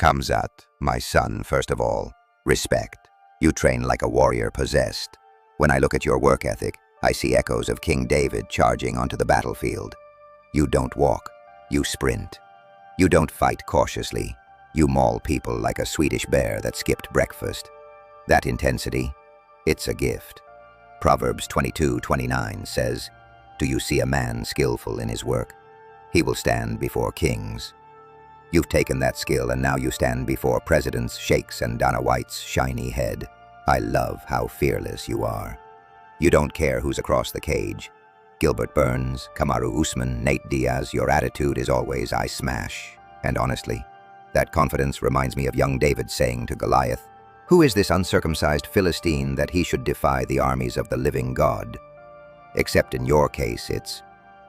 Khamzat, my son, first of all, respect. You train like a warrior possessed. When I look at your work ethic, I see echoes of King David charging onto the battlefield. You don't walk, you sprint. You don't fight cautiously. You maul people like a Swedish bear that skipped breakfast. That intensity, it's a gift. Proverbs 22:29 says, "Do you see a man skillful in his work? He will stand before kings." You've taken that skill and now you stand before presidents, sheikhs, and Dana White's shiny head. I love how fearless you are. You don't care who's across the cage. Gilbert Burns, Kamaru Usman, Nate Diaz, your attitude is always, "I smash." And honestly, that confidence reminds me of young David saying to Goliath, "Who is this uncircumcised Philistine that he should defy the armies of the living God?" Except in your case, it's,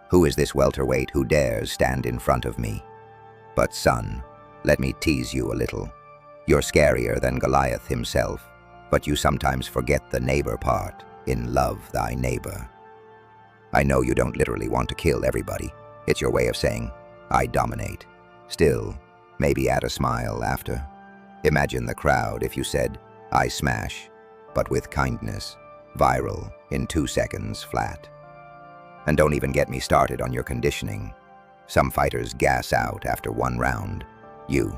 "Who is this welterweight who dares stand in front of me?" But son, let me tease you a little. You're scarier than Goliath himself, but you sometimes forget the neighbor part in love thy neighbor. I know you don't literally want to kill everybody. It's your way of saying, "I dominate." Still, maybe add a smile after. Imagine the crowd if you said, "I smash," but with kindness, viral, in 2 seconds flat. And don't even get me started on your conditioning. Some fighters gas out after 1 round. You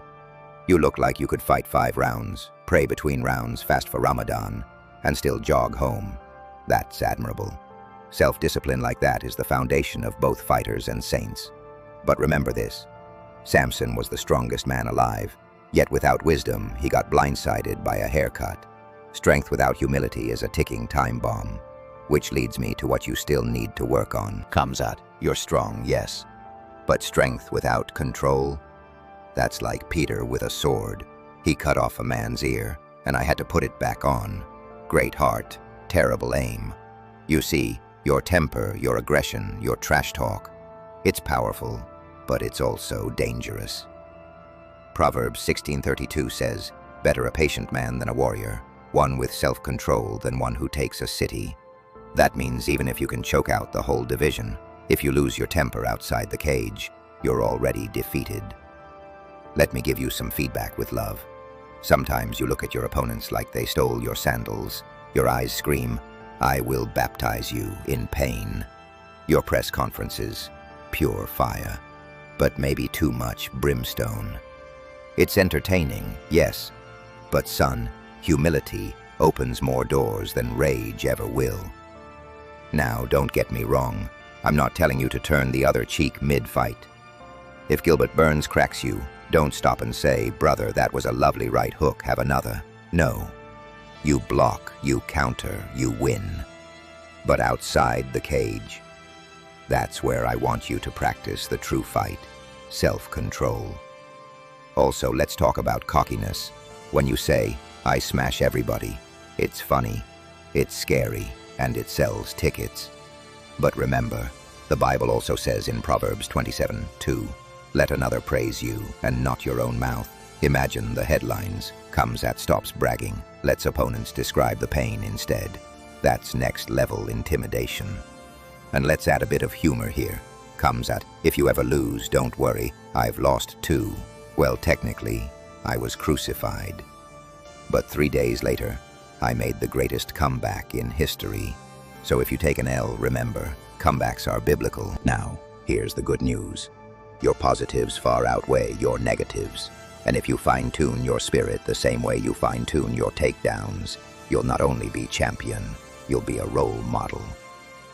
look like you could fight 5 rounds, pray between rounds, fast for Ramadan, and still jog home. That's admirable. Self-discipline like that is the foundation of both fighters and saints. But remember this, Samson was the strongest man alive, yet without wisdom, he got blindsided by a haircut. Strength without humility is a ticking time bomb, which leads me to what you still need to work on. Khamzat, you're strong, yes, but strength without control? That's like Peter with a sword. He cut off a man's ear, and I had to put it back on. Great heart, terrible aim. You see, your temper, your aggression, your trash talk, it's powerful, but it's also dangerous. Proverbs 16:32 says, "Better a patient man than a warrior, one with self-control than one who takes a city." That means even if you can choke out the whole division, if you lose your temper outside the cage, you're already defeated. Let me give you some feedback with love. Sometimes you look at your opponents like they stole your sandals. Your eyes scream, "I will baptize you in pain." Your press conferences, pure fire, but maybe too much brimstone. It's entertaining, yes, but son, humility opens more doors than rage ever will. Now, don't get me wrong. I'm not telling you to turn the other cheek mid-fight. If Gilbert Burns cracks you, don't stop and say, "Brother, that was a lovely right hook, have another." No. You block, you counter, you win. But outside the cage, that's where I want you to practice the true fight, self-control. Also, let's talk about cockiness. When you say, "I smash everybody," it's funny, it's scary, and it sells tickets. But remember, the Bible also says in Proverbs 27:2, "Let another praise you, and not your own mouth." Imagine the headlines, "Khamzat stops bragging, lets opponents describe the pain instead." That's next-level intimidation. And let's add a bit of humor here. Khamzat, if you ever lose, don't worry, I've lost too. Well, technically, I was crucified. But 3 days later, I made the greatest comeback in history. So if you take an L, remember, comebacks are biblical. Now, here's the good news. Your positives far outweigh your negatives. And if you fine-tune your spirit the same way you fine-tune your takedowns, you'll not only be champion, you'll be a role model.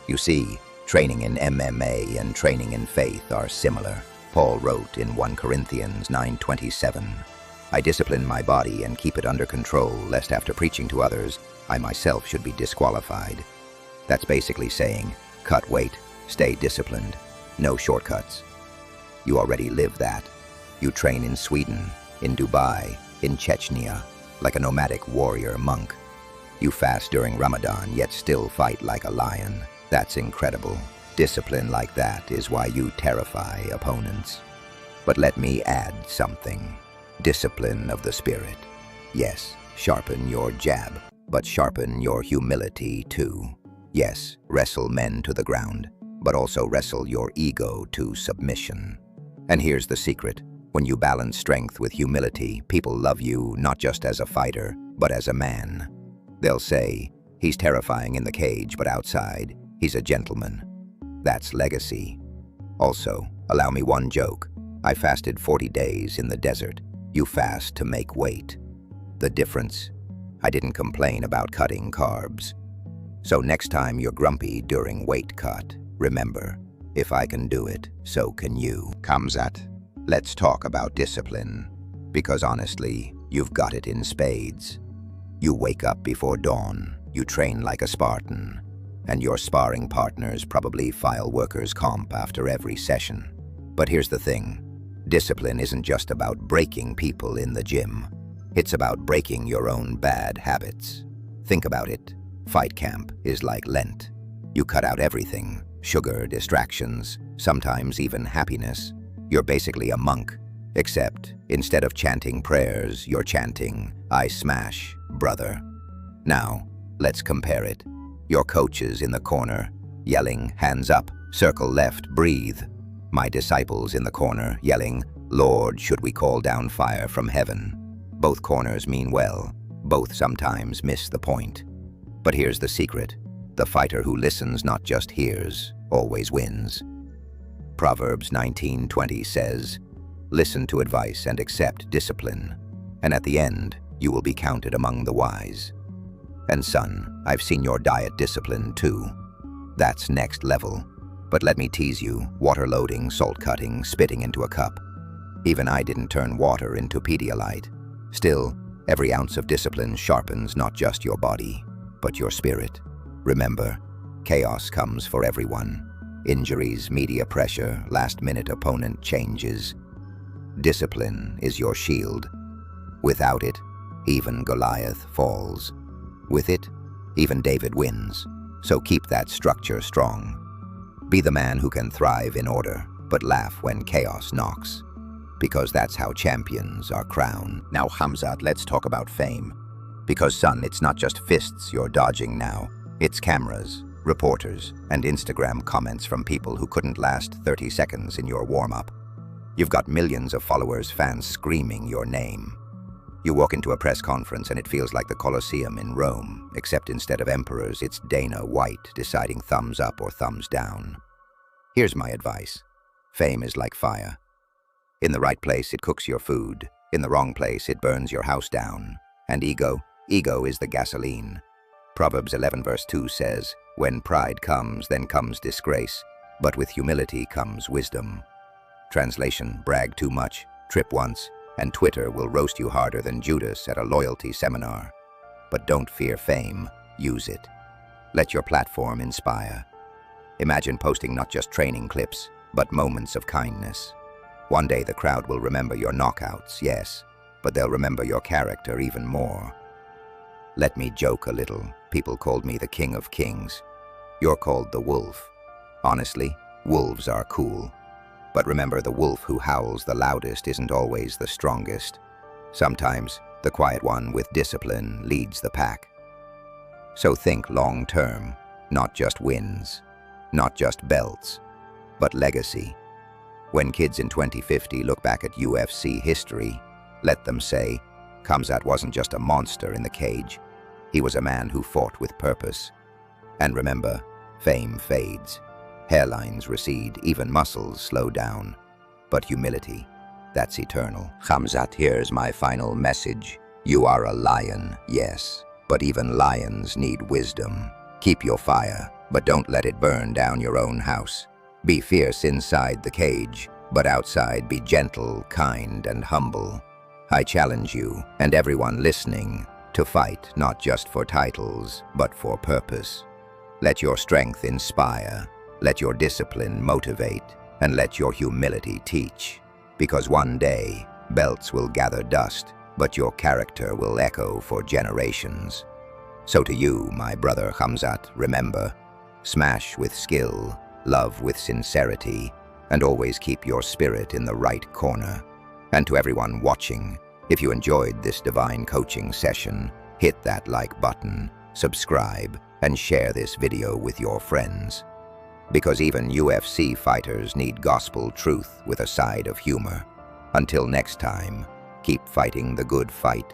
You see, training in MMA and training in faith are similar. Paul wrote in 1 Corinthians 9:27, "I discipline my body and keep it under control, lest after preaching to others, I myself should be disqualified." That's basically saying, cut weight, stay disciplined, no shortcuts. You already live that. You train in Sweden, in Dubai, in Chechnya, like a nomadic warrior monk. You fast during Ramadan, yet still fight like a lion. That's incredible. Discipline like that is why you terrify opponents. But let me add something. Discipline of the spirit. Yes, sharpen your jab, but sharpen your humility too. Yes, wrestle men to the ground, but also wrestle your ego to submission. And here's the secret. When you balance strength with humility, people love you not just as a fighter, but as a man. They'll say, he's terrifying in the cage, but outside, he's a gentleman. That's legacy. Also, allow me one joke. I fasted 40 days in the desert. You fast to make weight. The difference? I didn't complain about cutting carbs. So next time you're grumpy during weight cut, remember, if I can do it, so can you. Khamzat, let's talk about discipline. Because honestly, you've got it in spades. You wake up before dawn, you train like a Spartan, and your sparring partners probably file workers' comp after every session. But here's the thing. Discipline isn't just about breaking people in the gym. It's about breaking your own bad habits. Think about it. Fight camp is like Lent. You cut out everything, sugar, distractions, sometimes even happiness. You're basically a monk, except instead of chanting prayers, you're chanting, I smash, brother. Now, let's compare it. Your coach is in the corner, yelling, hands up, circle left, breathe. My disciples in the corner, yelling, Lord, should we call down fire from heaven? Both corners mean well. Both sometimes miss the point. But here's the secret. The fighter who listens not just hears, always wins. Proverbs 19:20 says, listen to advice and accept discipline, and at the end, you will be counted among the wise. And son, I've seen your diet discipline too. That's next level. But let me tease you, water loading, salt cutting, spitting into a cup. Even I didn't turn water into Pedialyte. Still, every ounce of discipline sharpens not just your body, but your spirit. Remember, chaos comes for everyone. Injuries, media pressure, last-minute opponent changes. Discipline is your shield. Without it, even Goliath falls. With it, even David wins. So keep that structure strong. Be the man who can thrive in order, but laugh when chaos knocks. Because that's how champions are crowned. Now, Khamzat, let's talk about fame. Because, son, it's not just fists you're dodging now. It's cameras, reporters, and Instagram comments from people who couldn't last 30 seconds in your warm-up. You've got millions of followers, fans screaming your name. You walk into a press conference and it feels like the Colosseum in Rome, except instead of emperors, it's Dana White deciding thumbs up or thumbs down. Here's my advice. Fame is like fire. In the right place, it cooks your food. In the wrong place, it burns your house down. And ego is the gasoline. Proverbs 11 verse 2 says, when pride comes, then comes disgrace, but with humility comes wisdom. Translation, brag too much, trip once, and Twitter will roast you harder than Judas at a loyalty seminar. But don't fear fame, use it. Let your platform inspire. Imagine posting not just training clips, but moments of kindness. One day the crowd will remember your knockouts, yes, but they'll remember your character even more. Let me joke a little. People called me the King of Kings. You're called the Wolf. Honestly, wolves are cool. But remember, the wolf who howls the loudest isn't always the strongest. Sometimes, the quiet one with discipline leads the pack. So think long-term, not just wins, not just belts, but legacy. When kids in 2050 look back at UFC history, let them say, Khamzat wasn't just a monster in the cage. He was a man who fought with purpose. And remember, fame fades. Hairlines recede, even muscles slow down. But humility, that's eternal. Khamzat, here's my final message. You are a lion, yes, but even lions need wisdom. Keep your fire, but don't let it burn down your own house. Be fierce inside the cage, but outside be gentle, kind, and humble. I challenge you, and everyone listening, to fight not just for titles, but for purpose. Let your strength inspire, let your discipline motivate, and let your humility teach. Because one day, belts will gather dust, but your character will echo for generations. So to you, my brother Khamzat, remember, smash with skill, love with sincerity, and always keep your spirit in the right corner. And to everyone watching, if you enjoyed this divine coaching session, hit that like button, subscribe, and share this video with your friends. Because even UFC fighters need gospel truth with a side of humor. Until next time, keep fighting the good fight.